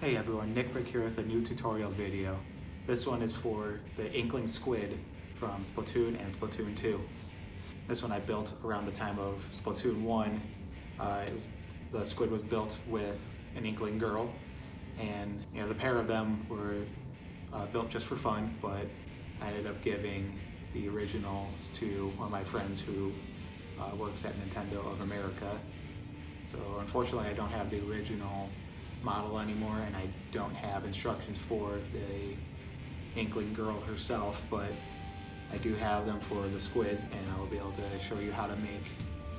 Hey everyone, Nick Brick here with a new tutorial video. This one is for the Inkling Squid from Splatoon and Splatoon 2. This one I built around the time of Splatoon 1. The squid was built with an Inkling girl, and the pair of them were built just for fun, but I ended up giving the originals to one of my friends who works at Nintendo of America. So unfortunately I don't have the original model anymore, and I don't have instructions for the Inkling girl herself, but I do have them for the squid, and I will be able to show you how to make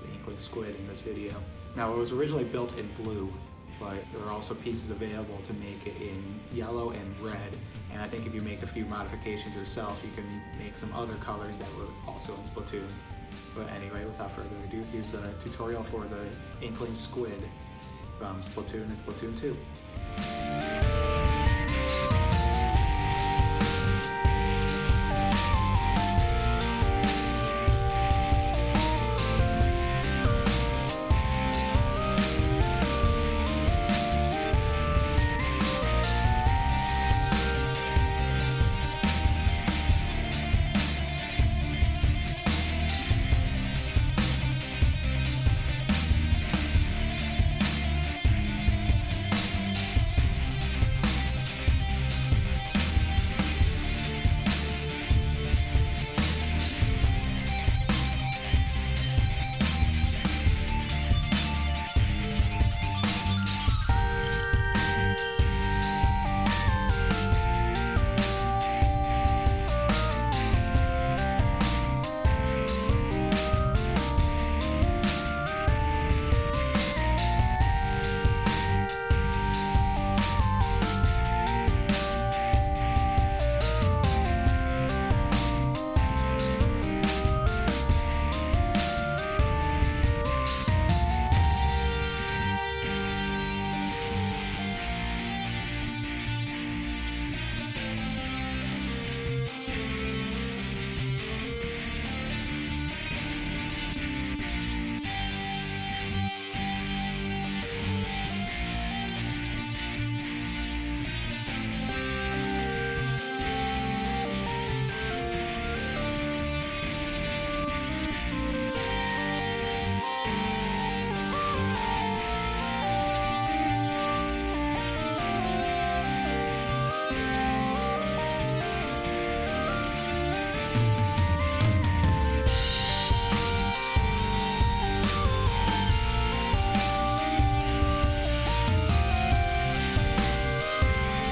the Inkling Squid in this video. Now, it was originally built in blue, but there are also pieces available to make it in yellow and red, and I think if you make a few modifications yourself, you can make some other colors that were also in Splatoon. But anyway, without further ado, here's a tutorial for the Inkling Squid from Splatoon and Splatoon 2.